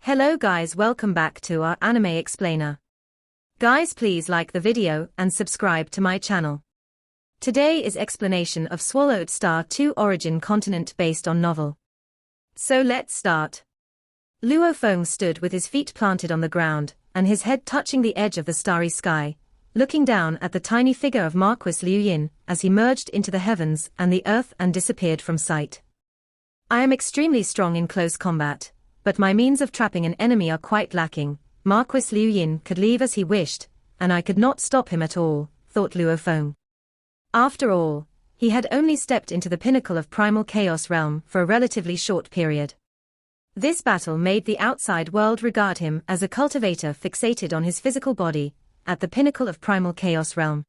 Hello guys, welcome back to our anime explainer. Guys, please like the video and subscribe to my channel. Today is explanation of Swallowed Star 2 origin continent based on novel. So let's start. Luo Feng stood with his feet planted on the ground and his head touching the edge of the starry sky, looking down at the tiny figure of Marquis Liu Yin as he merged into the heavens and the earth and disappeared from sight. I am extremely strong in close combat, but my means of trapping an enemy are quite lacking. Marquis Liu Yin could leave as he wished, and I could not stop him at all, thought Luo Feng. After all, he had only stepped into the pinnacle of primal chaos realm for a relatively short period. This battle made the outside world regard him as a cultivator fixated on his physical body, at the pinnacle of primal chaos realm.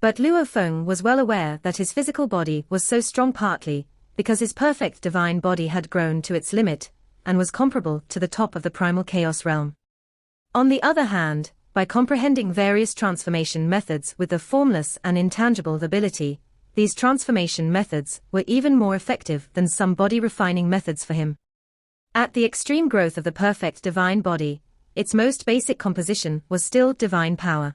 But Luo Feng was well aware that his physical body was so strong partly because his perfect divine body had grown to its limit, and was comparable to the top of the primal chaos realm. On the other hand, by comprehending various transformation methods with the formless and intangible ability, these transformation methods were even more effective than some body-refining methods for him. At the extreme growth of the perfect divine body, its most basic composition was still divine power.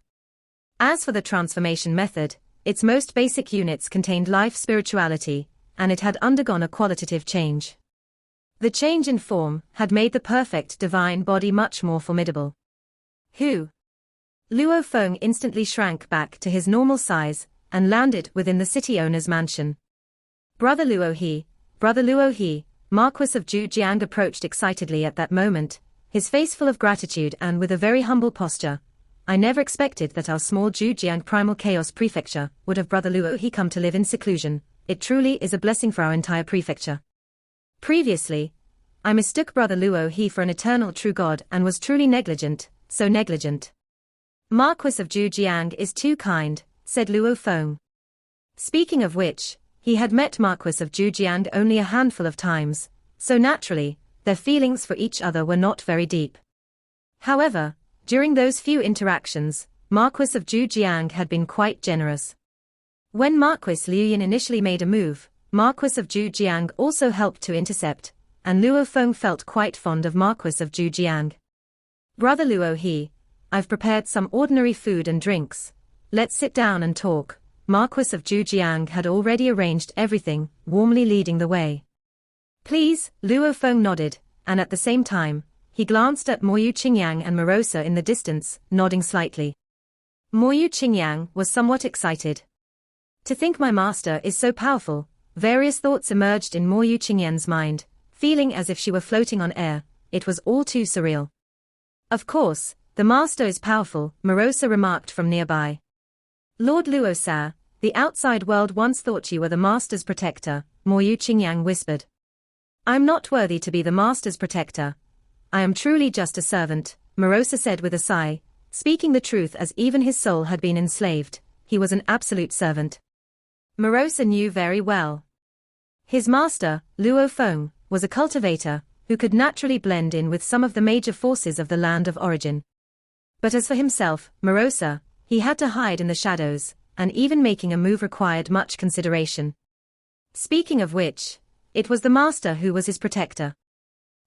As for the transformation method, its most basic units contained life spirituality, and it had undergone a qualitative change. The change in form had made the perfect divine body much more formidable. Who? Luo Feng instantly shrank back to his normal size and landed within the city owner's mansion. Brother Luo He, Marquis of Zhujiang approached excitedly at that moment, his face full of gratitude and with a very humble posture. I never expected that our small Zhujiang primal chaos prefecture would have Brother Luo He come to live in seclusion. It truly is a blessing for our entire prefecture. Previously, I mistook Brother Luo He for an eternal true god and was truly negligent, so negligent. Marquis of Zhujiang is too kind, said Luo Feng. Speaking of which, he had met Marquis of Zhujiang only a handful of times, so naturally, their feelings for each other were not very deep. However, during those few interactions, Marquis of Zhujiang had been quite generous. When Marquis Liu Yin initially made a move, Marquis of Zhujiang also helped to intercept, and Luo Feng felt quite fond of Marquis of Zhujiang. Brother Luo He, I've prepared some ordinary food and drinks. Let's sit down and talk. Marquis of Zhujiang had already arranged everything, warmly leading the way. Please, Luo Feng nodded, and at the same time, he glanced at Moyu Qingyang and Morosa in the distance, nodding slightly. Moyu Qingyang was somewhat excited. To think my master is so powerful. Various thoughts emerged in Moyu Qingyang's mind, feeling as if she were floating on air. It was all too surreal. Of course, the master is powerful, Morosa remarked from nearby. Lord Luo Sir, the outside world once thought you were the master's protector, Moyu Qingyang whispered. I'm not worthy to be the master's protector. I am truly just a servant, Morosa said with a sigh, speaking the truth as even his soul had been enslaved. He was an absolute servant. Morosa knew very well. His master, Luo Feng, was a cultivator, who could naturally blend in with some of the major forces of the land of origin. But as for himself, Morosa, he had to hide in the shadows, and even making a move required much consideration. Speaking of which, it was the master who was his protector.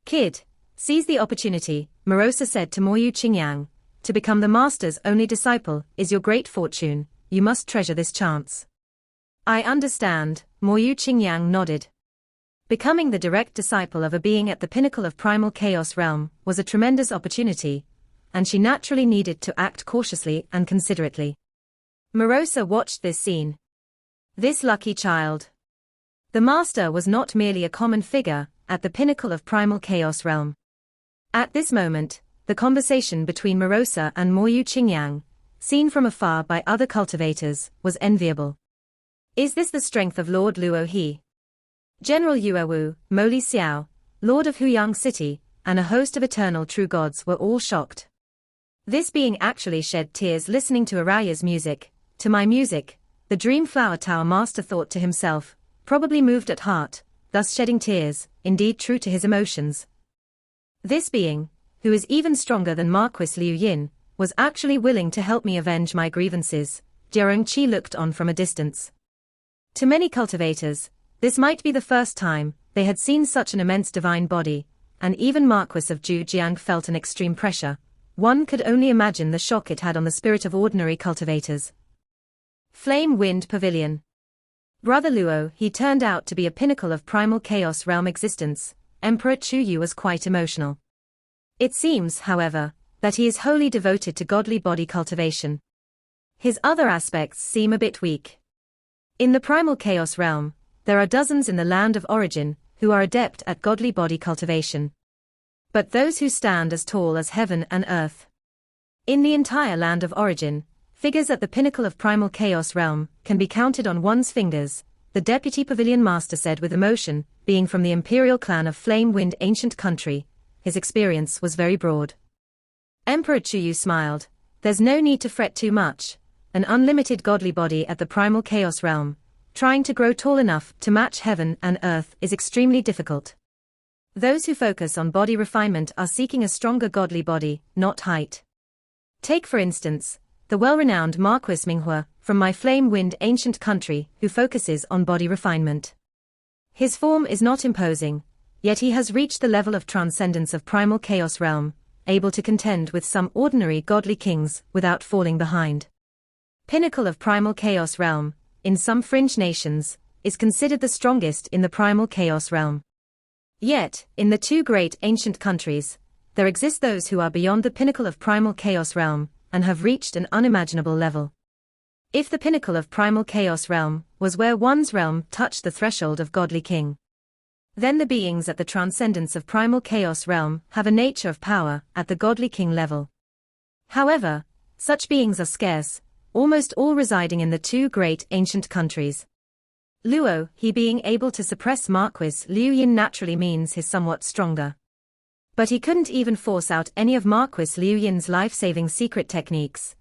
Kid, seize the opportunity, Morosa said to Moyu Qingyang. To become the master's only disciple is your great fortune. You must treasure this chance. I understand, Moyu Qingyang nodded. Becoming the direct disciple of a being at the pinnacle of primal chaos realm was a tremendous opportunity, and she naturally needed to act cautiously and considerately. Morosa watched this scene. This lucky child. The master was not merely a common figure at the pinnacle of primal chaos realm. At this moment, the conversation between Morosa and Moyu Qingyang, seen from afar by other cultivators, was enviable. Is this the strength of Lord Luo He? General Yuewu, Mo Li Xiao, Lord of Huyang City, and a host of eternal true gods were all shocked. This being actually shed tears listening to Araya's music. To my music, the Dream Flower Tower master thought to himself, probably moved at heart, thus shedding tears, indeed true to his emotions. This being, who is even stronger than Marquis Liu Yin, was actually willing to help me avenge my grievances. Jiarong Qi looked on from a distance. To many cultivators, this might be the first time they had seen such an immense divine body, and even Marquis of Zhujiang felt an extreme pressure. One could only imagine the shock it had on the spirit of ordinary cultivators. Flame Wind Pavilion. Brother Luo, he turned out to be a pinnacle of primal chaos realm existence. Emperor Chu Yu was quite emotional. It seems, however, that he is wholly devoted to godly body cultivation. His other aspects seem a bit weak. In the primal chaos realm, there are dozens in the land of origin who are adept at godly body cultivation. But those who stand as tall as heaven and earth. In the entire land of origin, figures at the pinnacle of primal chaos realm can be counted on one's fingers, the deputy pavilion master said with emotion. Being from the imperial clan of Flame Wind ancient country, his experience was very broad. Emperor Chu Yu smiled. There's no need to fret too much. An unlimited godly body at the primal chaos realm, trying to grow tall enough to match heaven and earth is extremely difficult. Those who focus on body refinement are seeking a stronger godly body, not height. Take for instance, the well-renowned Marquis Minghua, from my Flame Wind ancient country, who focuses on body refinement. His form is not imposing, yet he has reached the level of transcendence of primal chaos realm, able to contend with some ordinary godly kings without falling behind. Pinnacle of primal chaos realm, in some fringe nations, is considered the strongest in the primal chaos realm. Yet, in the two great ancient countries, there exist those who are beyond the pinnacle of primal chaos realm, and have reached an unimaginable level. If the pinnacle of primal chaos realm was where one's realm touched the threshold of godly king, then the beings at the transcendence of primal chaos realm have a nature of power at the godly king level. However, such beings are scarce, almost all residing in the two great ancient countries. Luo, he being able to suppress Marquis Liu Yin naturally means he's somewhat stronger. But he couldn't even force out any of Marquis Liu Yin's life-saving secret techniques.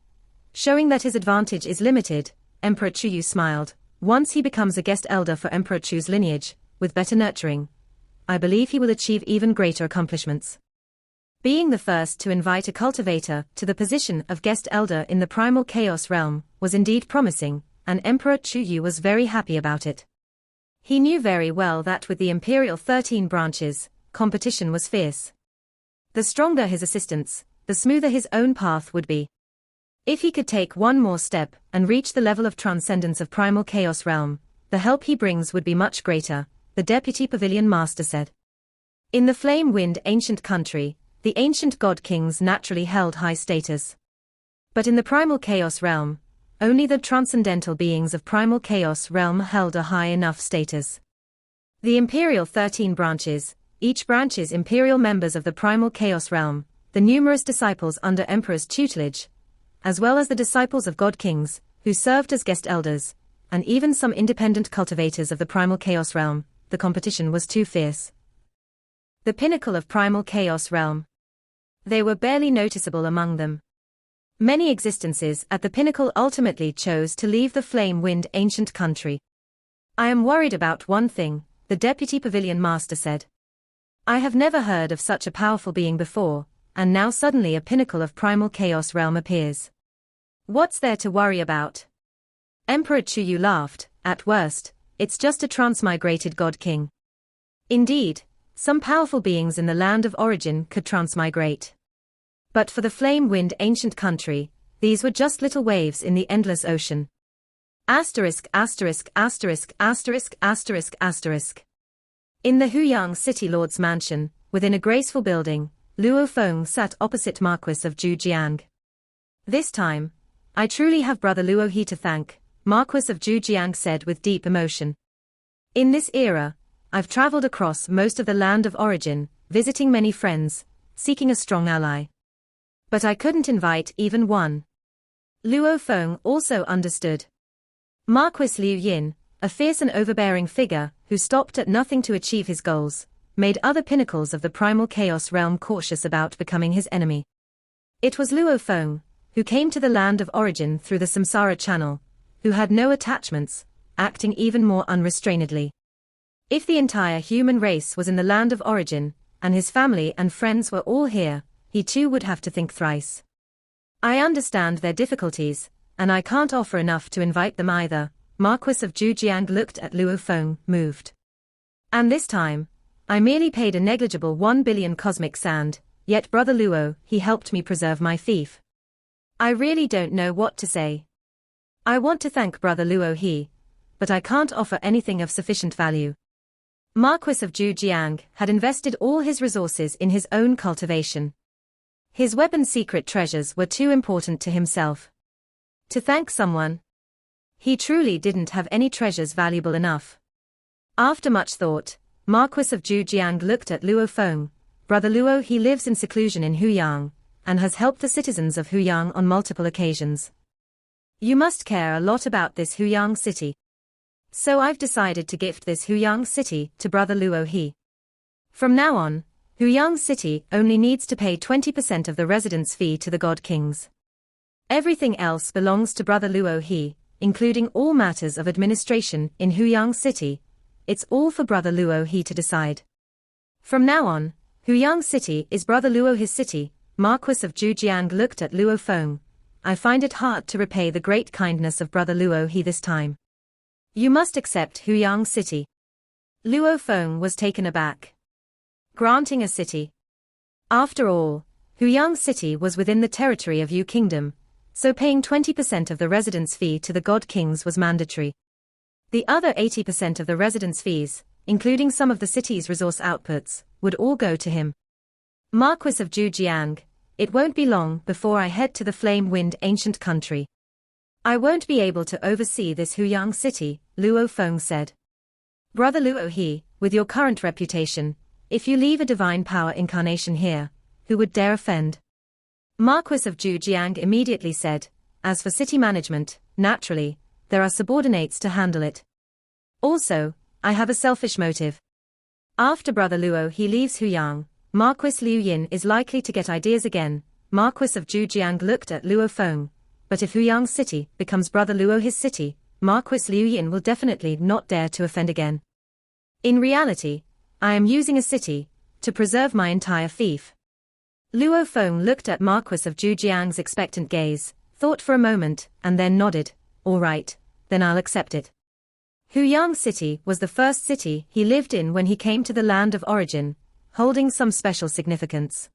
Showing that his advantage is limited, Emperor Chu Yu smiled. Once he becomes a guest elder for Emperor Chu's lineage, with better nurturing, I believe he will achieve even greater accomplishments. Being the first to invite a cultivator to the position of guest elder in the primal chaos realm was indeed promising, and Emperor Chu Yu was very happy about it. He knew very well that with the imperial 13 branches, competition was fierce. The stronger his assistants, the smoother his own path would be. If he could take one more step and reach the level of transcendence of primal chaos realm, the help he brings would be much greater, the deputy pavilion master said. In the Flame Wind ancient country, the ancient god kings naturally held high status. But in the primal chaos realm, only the transcendental beings of primal chaos realm held a high enough status. The imperial 13 branches, each branches imperial members of the primal chaos realm, the numerous disciples under emperor's tutelage, as well as the disciples of god kings, who served as guest elders, and even some independent cultivators of the primal chaos realm, the competition was too fierce. The pinnacle of primal chaos realm. They were barely noticeable among them. Many existences at the pinnacle ultimately chose to leave the Flame Wind ancient country. I am worried about one thing, the deputy pavilion master said. I have never heard of such a powerful being before, and now suddenly a pinnacle of primal chaos realm appears. What's there to worry about? Emperor Chu Yu laughed. At worst, it's just a transmigrated god king. Indeed, some powerful beings in the land of origin could transmigrate. But for the Flame Wind ancient country, these were just little waves in the endless ocean. Asterisk asterisk asterisk asterisk asterisk asterisk. In the Huyang city lord's mansion, within a graceful building, Luo Feng sat opposite Marquis of Zhujiang. This time, I truly have brother Luo he to thank, Marquis of Zhujiang said with deep emotion. In this era, I've traveled across most of the land of origin, visiting many friends, seeking a strong ally. But I couldn't invite even one. Luo Feng also understood. Marquis Liu Yin, a fierce and overbearing figure who stopped at nothing to achieve his goals, made other pinnacles of the primal chaos realm cautious about becoming his enemy. It was Luo Feng, who came to the land of origin through the Samsara channel, who had no attachments, acting even more unrestrainedly. If the entire human race was in the land of origin, and his family and friends were all here, he too would have to think thrice. I understand their difficulties, and I can't offer enough to invite them either. Marquis of Zhujiang looked at Luo Feng, moved. And this time, I merely paid a negligible 1 billion cosmic sand, yet Brother Luo, he helped me preserve my fief. I really don't know what to say. I want to thank Brother Luo he, but I can't offer anything of sufficient value. Marquis of Zhujiang had invested all his resources in his own cultivation. His weapon secret treasures were too important to himself to thank someone. He truly didn't have any treasures valuable enough. After much thought, Marquis of Zhujiang looked at Luo Feng. Brother Luo he lives in seclusion in Huyang, and has helped the citizens of Huyang on multiple occasions. You must care a lot about this Huyang city. So I've decided to gift this Huyang city to Brother Luo he. From now on, Huyang city only needs to pay 20% of the residence fee to the God Kings. Everything else belongs to Brother Luo he, including all matters of administration in Huyang city. It's all for Brother Luo he to decide. From now on, Huyang city is Brother Luo his city. Marquis of Zhujiang looked at Luo Feng. I find it hard to repay the great kindness of Brother Luo he this time. You must accept Huyang city. Luo Feng was taken aback. Granting a city. After all, Huyang city was within the territory of Yu Kingdom, so paying 20% of the residence fee to the God Kings was mandatory. The other 80% of the residence fees, including some of the city's resource outputs, would all go to him. Marquis of Zhujiang, it won't be long before I head to the Flame-Wind ancient country. I won't be able to oversee this Huyang city, Luo Feng said. Brother Luo he, with your current reputation, if you leave a divine power incarnation here, who would dare offend? Marquis of Zhujiang immediately said, as for city management, naturally, there are subordinates to handle it. Also, I have a selfish motive. After Brother Luo he leaves Huyang, Marquis Liu Yin is likely to get ideas again. Marquis of Zhujiang looked at Luo Feng. But if Huyang city becomes Brother Luo his city, Marquis Liu Yin will definitely not dare to offend again. In reality, I am using a city to preserve my entire fief. Luo Feng looked at Marquis of Zhujiang's expectant gaze, thought for a moment, and then nodded. All right, then I'll accept it. Huyang city was the first city he lived in when he came to the land of origin, holding some special significance.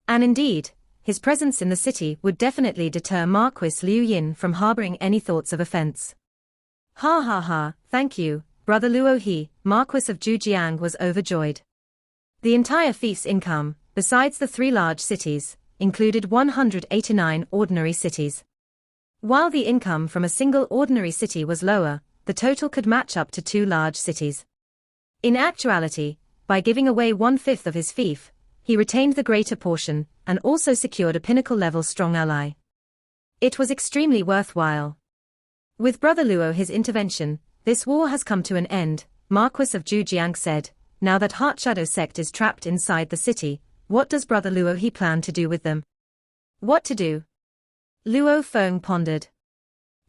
And indeed, his presence in the city would definitely deter Marquis Liu Yin from harboring any thoughts of offense. Ha ha ha, thank you, Brother Luo he, Marquis of Zhujiang was overjoyed. The entire fief's income, besides the 3 large cities, included 189 ordinary cities. While the income from a single ordinary city was lower, the total could match up to 2 large cities. In actuality, by giving away 1/5 of his fief, he retained the greater portion, and also secured a pinnacle-level strong ally. It was extremely worthwhile. With Brother Luo his intervention, this war has come to an end, Marquis of Zhujiang said. Now that Shadow Sect is trapped inside the city, what does Brother Luo he plan to do with them? What to do? Luo Feng pondered.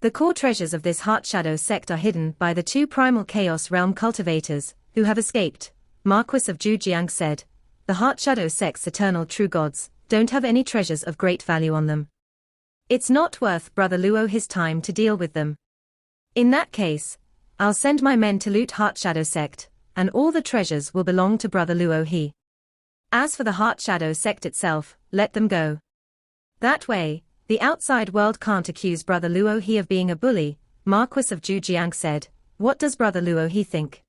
The core treasures of this Shadow Sect are hidden by the 2 primal Chaos Realm cultivators, who have escaped, Marquis of Zhujiang said. The Shadow Sect's eternal true gods don't have any treasures of great value on them. It's not worth Brother Luo his time to deal with them. In that case, I'll send my men to loot Shadow Sect, and all the treasures will belong to Brother Luo he. As for the Shadow Sect itself, let them go. That way, the outside world can't accuse Brother Luo he of being a bully, Marquis of Zhujiang said. What does Brother Luo he think?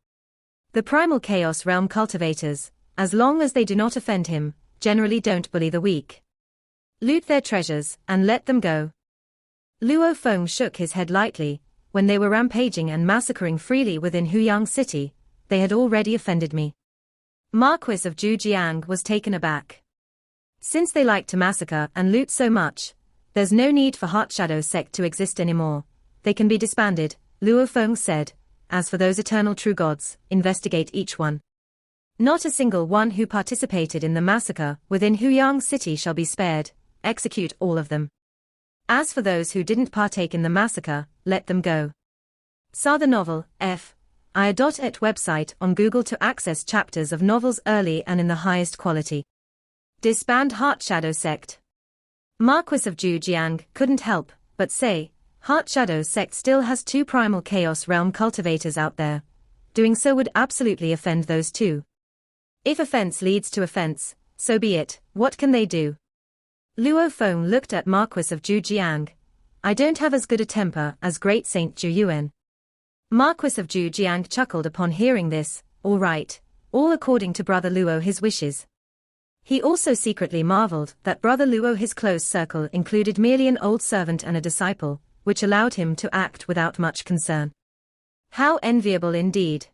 The primal Chaos Realm cultivators, as long as they do not offend him, generally don't bully the weak. Loot their treasures, and let them go. Luo Feng shook his head lightly. When they were rampaging and massacring freely within Huyang city, they had already offended me. Marquis of Zhujiang was taken aback. Since they like to massacre and loot so much, there's no need for Shadow Sect to exist anymore. They can be disbanded, Luo Feng said. As for those eternal true gods, investigate each one. Not a single one who participated in the massacre within Huyang city shall be spared. Execute all of them. As for those who didn't partake in the massacre, let them go. Saw the novel, F.I.et website on Google to access chapters of novels early and in the highest quality. Disband Shadow Sect. Marquis of Zhujiang couldn't help but say, Shadow Sect still has 2 primal Chaos Realm cultivators out there. Doing so would absolutely offend those 2. If offense leads to offense, so be it, what can they do? Luo Feng looked at Marquis of Zhujiang. I don't have as good a temper as great Saint Zhu Yuan. Marquis of Zhujiang chuckled upon hearing this. All right, all according to Brother Luo his wishes. He also secretly marveled that Brother Luo his close circle included merely an old servant and a disciple, which allowed him to act without much concern. How enviable indeed.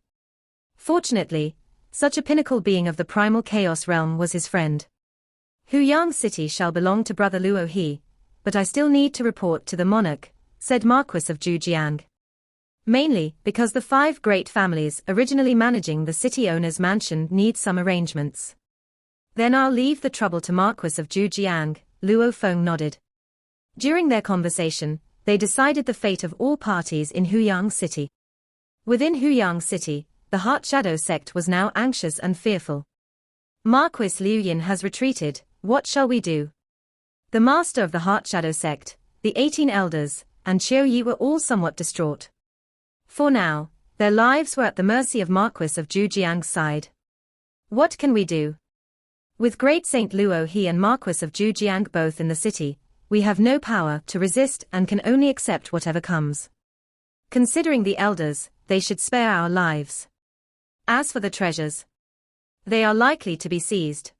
Fortunately, such a pinnacle being of the primal chaos realm was his friend. Huyang City shall belong to Brother Luo he, but I still need to report to the monarch, said Marquis of Zhujiang. Mainly because the 5 great families originally managing the city owner's mansion need some arrangements. Then I'll leave the trouble to Marquis of Zhujiang, Luo Feng nodded. During their conversation, they decided the fate of all parties in Huyang City. Within Huyang City, the Heart Shadow Sect was now anxious and fearful. Marquis Liu Yin has retreated, what shall we do? The master of the Heart Shadow Sect, the 18 elders, and Qiu Yi were all somewhat distraught. For now, their lives were at the mercy of Marquis of Zhujiang's side. What can we do? With Great Saint Luo he and Marquis of Zhujiang both in the city, we have no power to resist and can only accept whatever comes. Considering the elders, they should spare our lives. As for the treasures, they are likely to be seized.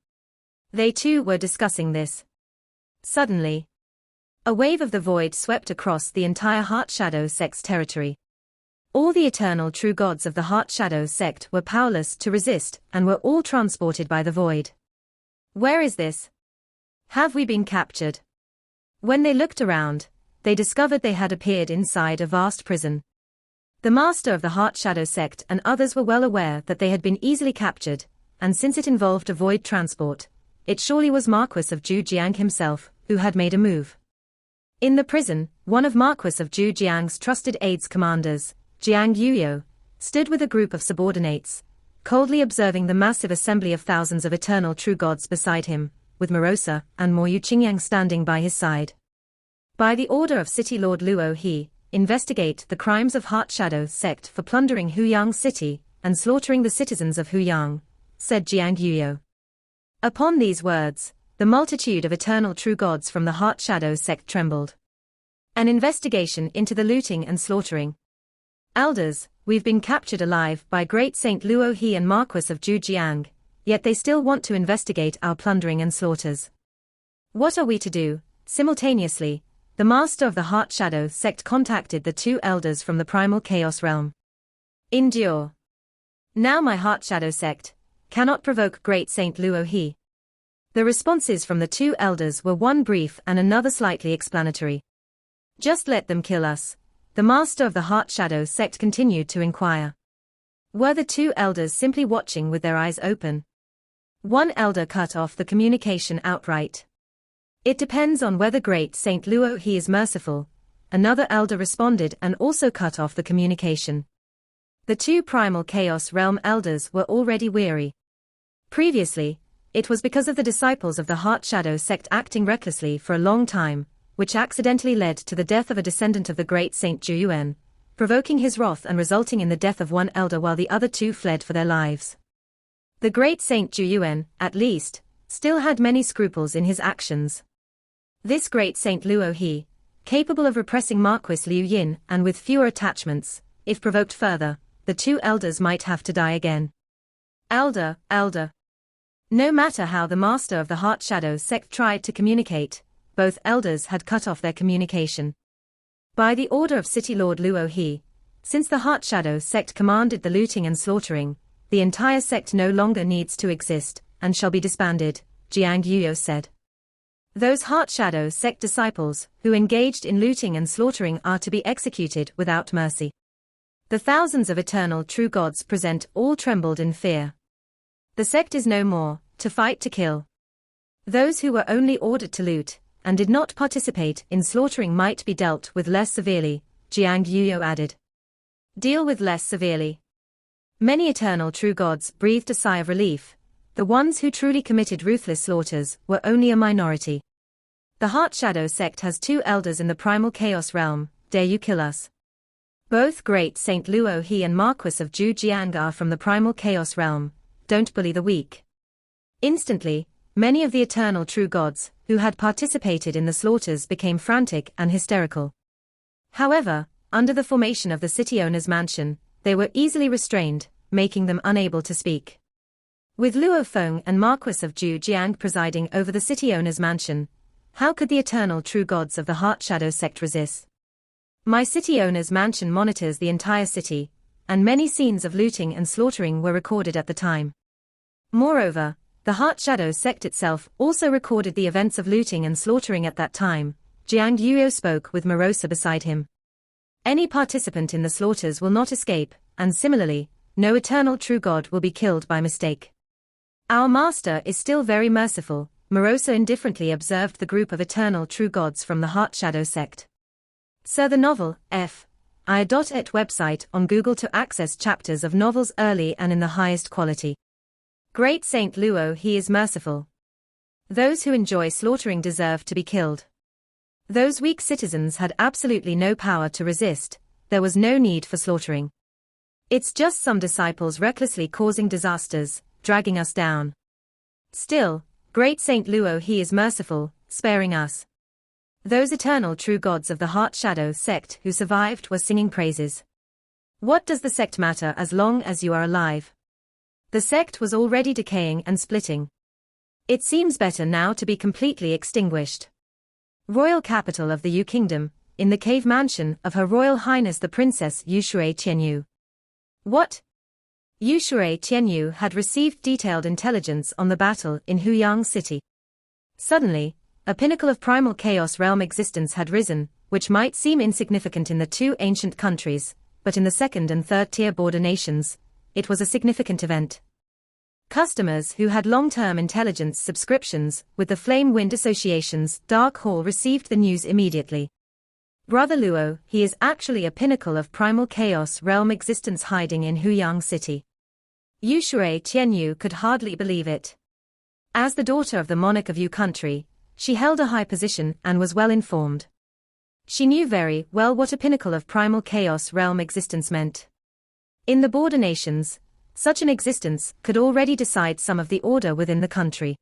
They too were discussing this. Suddenly, a wave of the void swept across the entire Heart Shadow Sect's territory. All the eternal true gods of the Heart Shadow Sect were powerless to resist and were all transported by the void. Where is this? Have we been captured? When they looked around, they discovered they had appeared inside a vast prison. The master of the Heart Shadow Sect and others were well aware that they had been easily captured, and since it involved a void transport, it surely was Marquis of Zhujiang himself who had made a move. In the prison, one of Marquis of Zhujiang's trusted aides commanders, Jiang Yuyo, stood with a group of subordinates, coldly observing the massive assembly of thousands of eternal true gods beside him, with Morosa and Mo Yuqingyang standing by his side. By the order of City Lord Luo he, investigate the crimes of Heart Shadow Sect for plundering Huyang City and slaughtering the citizens of Huyang, said Jiang Yuyo. Upon these words, the multitude of eternal true gods from the Heart Shadow Sect trembled. An investigation into the looting and slaughtering. Elders, we've been captured alive by Great Saint Luo he and Marquis of Zhujiang, yet they still want to investigate our plundering and slaughters. What are we to do? Simultaneously, the master of the Heart Shadow Sect contacted the 2 elders from the primal chaos realm. Endure. Now my Heart Shadow Sect cannot provoke Great Saint Luo he. The responses from the 2 elders were one brief and another slightly explanatory. Just let them kill us. The master of the Heart Shadow Sect continued to inquire. Were the 2 elders simply watching with their eyes open? One elder cut off the communication outright. It depends on whether Great Saint Luo he is merciful. Another elder responded and also cut off the communication. The 2 primal chaos realm elders were already weary. Previously, it was because of the disciples of the Heart Shadow Sect acting recklessly for a long time, which accidentally led to the death of a descendant of the great Saint Zhu Yuan, provoking his wrath and resulting in the death of one elder while the other 2 fled for their lives. The great Saint Zhu Yuan, at least, still had many scruples in his actions. This great Saint Luo he, capable of repressing Marquis Liu Yin and with fewer attachments, if provoked further, the 2 elders might have to die again. Elder. No matter how the master of the Heart Shadow Sect tried to communicate, both elders had cut off their communication. By the order of City Lord Luo he, since the Heart Shadow Sect commanded the looting and slaughtering, the entire sect no longer needs to exist, and shall be disbanded, Jiang Yuyo said. Those Heart Shadow Sect disciples, who engaged in looting and slaughtering are to be executed without mercy. The thousands of eternal true gods present all trembled in fear. The sect is no more, to fight to kill. Those who were only ordered to loot, and did not participate in slaughtering might be dealt with less severely, Jiang Yuyo added. Deal with less severely. Many eternal true gods breathed a sigh of relief. The ones who truly committed ruthless slaughters were only a minority. The Heart Shadow Sect has 2 elders in the primal chaos realm, dare you kill us? Both great Saint Luo he and Marquis of Zhujiang are from the primal chaos realm, don't bully the weak. Instantly, many of the eternal true gods, who had participated in the slaughters, became frantic and hysterical. However, under the formation of the city owner's mansion, they were easily restrained, making them unable to speak. With Luo Feng and Marquis of Zhujiang presiding over the city owner's mansion, how could the eternal true gods of the Heart Shadow Sect resist? My city owner's mansion monitors the entire city, and many scenes of looting and slaughtering were recorded at the time. Moreover, the Heart Shadow Sect itself also recorded the events of looting and slaughtering at that time. Jiang Yuo spoke with Morosa beside him. Any participant in the slaughters will not escape, and similarly, no eternal true god will be killed by mistake. Our master is still very merciful, Morosa indifferently observed the group of eternal true gods from the Heart Shadow Sect. Sir, the novel, F.I.et website on Google to access chapters of novels early and in the highest quality. Great Saint Luo, he is merciful. Those who enjoy slaughtering deserve to be killed. Those weak citizens had absolutely no power to resist, there was no need for slaughtering. It's just some disciples recklessly causing disasters, dragging us down. Still, Great Saint Luo, he is merciful, sparing us. Those eternal true gods of the Heart Shadow Sect who survived were singing praises. What does the sect matter as long as you are alive? The sect was already decaying and splitting. It seems better now to be completely extinguished. Royal capital of the Yu Kingdom, in the cave mansion of Her Royal Highness the Princess Yushui Qianyu. What? Yushui Qianyu had received detailed intelligence on the battle in Huyang City. Suddenly, a pinnacle of primal chaos realm existence had risen, which might seem insignificant in the two ancient countries, but in the second and third tier border nations, it was a significant event. Customers who had long-term intelligence subscriptions with the Flame Wind Association's Dark Hall received the news immediately. Brother Luo, he is actually a pinnacle of primal chaos realm existence hiding in Huyang City. Yushui Qianyu could hardly believe it. As the daughter of the monarch of Yu country, she held a high position and was well informed. She knew very well what a pinnacle of primal chaos realm existence meant. In the border nations, such an existence could already decide some of the order within the country.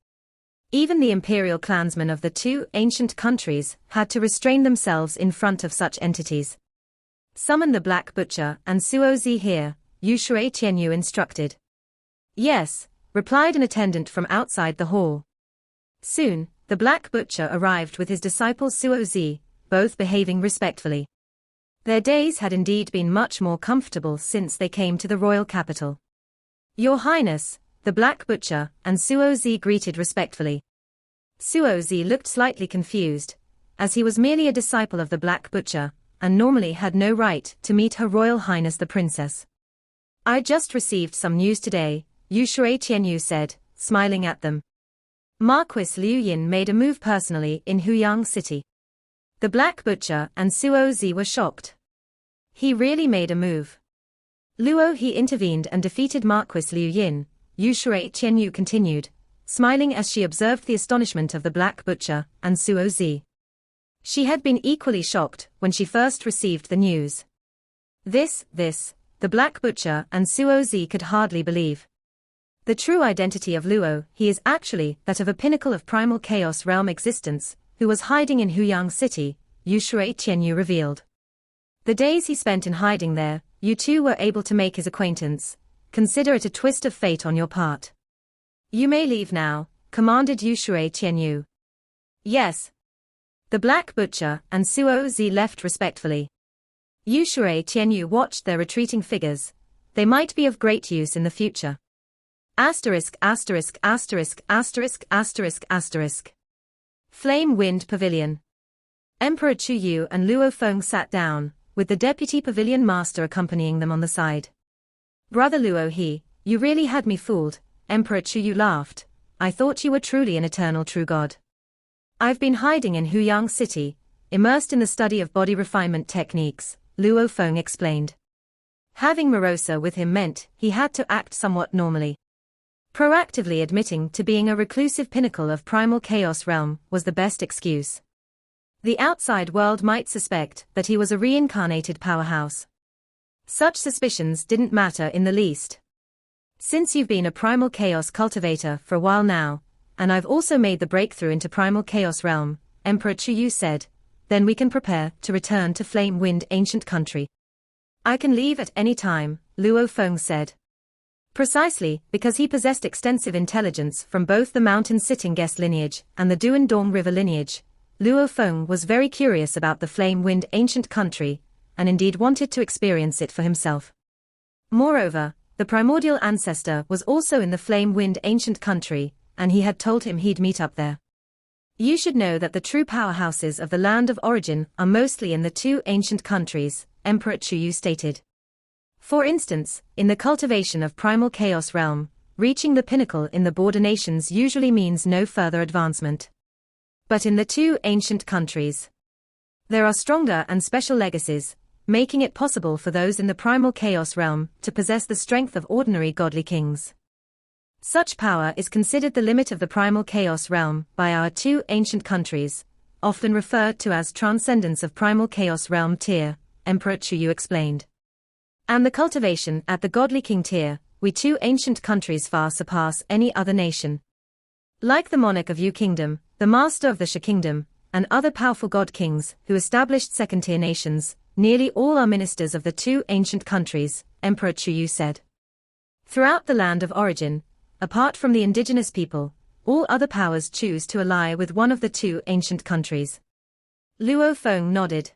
Even the imperial clansmen of the two ancient countries had to restrain themselves in front of such entities. Summon the Black Butcher and Suozi here, Yushui Qianyu instructed. Yes, replied an attendant from outside the hall. Soon, the Black Butcher arrived with his disciple Suozi, both behaving respectfully. Their days had indeed been much more comfortable since they came to the royal capital. Your Highness, the Black Butcher and Suozi greeted respectfully. Suozi looked slightly confused, as he was merely a disciple of the Black Butcher, and normally had no right to meet Her Royal Highness the Princess. I just received some news today, Yushui Qianyu said, smiling at them. Marquis Liu Yin made a move personally in Huyang City. The Black Butcher and Suozi were shocked. He really made a move. Luo he intervened and defeated Marquis Liu Yin, Yushui Qianyu continued, smiling as she observed the astonishment of the Black Butcher and Suozi. She had been equally shocked when she first received the news. This, the Black Butcher and Suozi could hardly believe. The true identity of Luo, he is actually that of a pinnacle of primal chaos realm existence, who was hiding in Huyang City, Yushui Qianyu revealed. The days he spent in hiding there, you two were able to make his acquaintance. Consider it a twist of fate on your part. You may leave now, commanded Yushui Qianyu. Yes. The Black Butcher and Suozi left respectfully. Yushui Qianyu watched their retreating figures. They might be of great use in the future. **************** Flame Wind Pavilion. Emperor Chu Yu and Luo Feng sat down, with the deputy pavilion master accompanying them on the side. Brother Luo you really had me fooled, Emperor Chu Yu laughed. I thought you were truly an eternal true god. I've been hiding in Huyang City, immersed in the study of body refinement techniques, Luo Feng explained. Having Morosa with him meant he had to act somewhat normally. Proactively admitting to being a reclusive pinnacle of primal chaos realm was the best excuse. The outside world might suspect that he was a reincarnated powerhouse. Such suspicions didn't matter in the least. Since you've been a primal chaos cultivator for a while now, and I've also made the breakthrough into primal chaos realm, Emperor Chuyu said, then we can prepare to return to Flame Wind Ancient Country. I can leave at any time, Luo Feng said. Precisely because he possessed extensive intelligence from both the Mountain Sitting Guest lineage and the Duan Dong River lineage, Luo Feng was very curious about the Flame Wind Ancient Country, and indeed wanted to experience it for himself. Moreover, the primordial ancestor was also in the Flame Wind Ancient Country, and he had told him he'd meet up there. You should know that the true powerhouses of the land of origin are mostly in the two ancient countries, Emperor Chuyu stated. For instance, in the cultivation of primal chaos realm, reaching the pinnacle in the border nations usually means no further advancement. But in the two ancient countries, there are stronger and special legacies, making it possible for those in the primal chaos realm to possess the strength of ordinary godly kings. Such power is considered the limit of the primal chaos realm by our two ancient countries, often referred to as transcendence of primal chaos realm tier, Emperor Chuyu explained. And the cultivation at the godly king tier, we two ancient countries far surpass any other nation. Like the monarch of Yu Kingdom, the master of the Sha Kingdom, and other powerful god kings who established second-tier nations, nearly all are ministers of the two ancient countries, Emperor Chuyu said. Throughout the land of origin, apart from the indigenous people, all other powers choose to ally with one of the two ancient countries. Luo Feng nodded.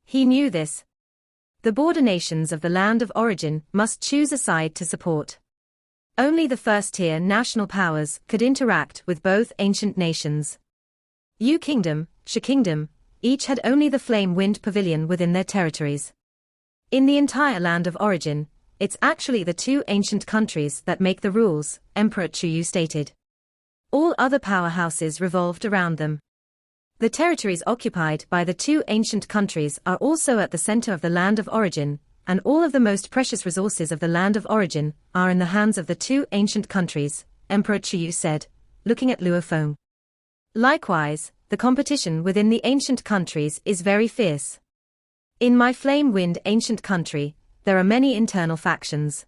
He knew this. The border nations of the land of origin must choose a side to support. Only the first-tier national powers could interact with both ancient nations. Yu Kingdom, Sha Kingdom, each had only the Flame Wind Pavilion within their territories. In the entire land of origin, it's actually the two ancient countries that make the rules, Emperor Chuyu stated. All other powerhouses revolved around them. The territories occupied by the two ancient countries are also at the center of the land of origin, and all of the most precious resources of the land of origin are in the hands of the two ancient countries, Emperor Chuyu said, looking at Luo Feng. Likewise, the competition within the ancient countries is very fierce. In my Flame Wind Ancient Country, there are many internal factions.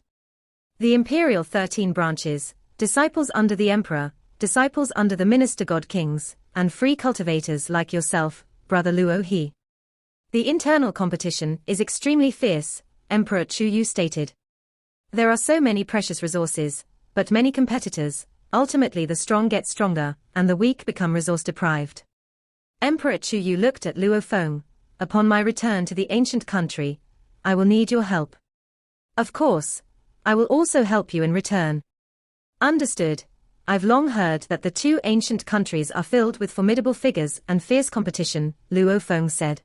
The Imperial 13 branches, disciples under the Emperor, disciples under the Minister God Kings, and free cultivators like yourself, Brother Luo He. The internal competition is extremely fierce, Emperor Chuyu stated. There are so many precious resources, but many competitors, ultimately the strong get stronger, and the weak become resource deprived. Emperor Chuyu looked at Luo Feng. Upon my return to the ancient country, I will need your help. Of course, I will also help you in return. Understood. I've long heard that the two ancient countries are filled with formidable figures and fierce competition, Luo Feng said.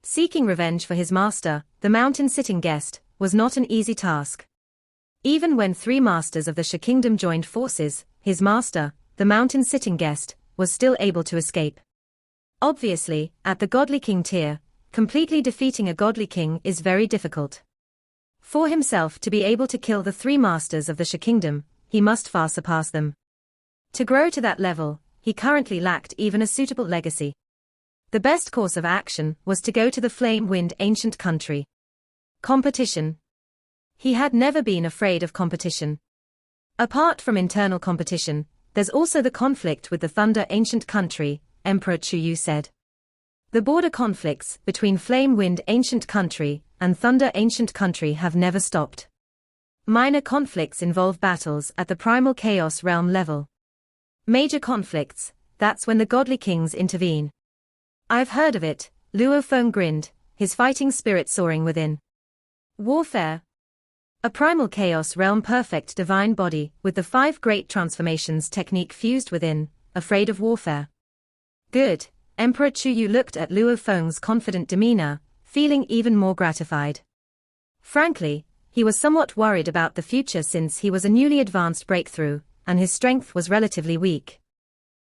Seeking revenge for his master, the Mountain Sitting Guest, was not an easy task. Even when 3 masters of the Sha Kingdom joined forces, his master, the Mountain Sitting Guest, was still able to escape. Obviously, at the Godly King tier, completely defeating a godly king is very difficult. For himself to be able to kill the 3 masters of the Sha Kingdom, he must far surpass them. To grow to that level, he currently lacked even a suitable legacy. The best course of action was to go to the Flame Wind Ancient Country. Competition. He had never been afraid of competition. Apart from internal competition, there's also the conflict with the Thunder Ancient Country, Emperor Chuyu said. The border conflicts between Flame Wind Ancient Country and Thunder Ancient Country have never stopped. Minor conflicts involve battles at the Primal Chaos realm level. Major conflicts, that's when the Godly Kings intervene. I've heard of it, Luo Feng grinned, his fighting spirit soaring within. Warfare. A Primal Chaos realm perfect divine body with the 5 great transformations technique fused within, afraid of warfare. Good. Emperor Chuyu looked at Luo Feng's confident demeanor, feeling even more gratified. Frankly, he was somewhat worried about the future since he was a newly advanced breakthrough, and his strength was relatively weak.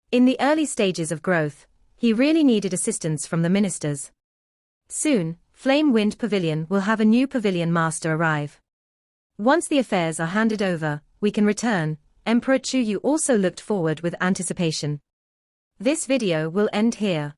In the early stages of growth, he really needed assistance from the ministers. Soon, Flame Wind Pavilion will have a new pavilion master arrive. Once the affairs are handed over, we can return. Emperor Chuyu also looked forward with anticipation. This video will end here.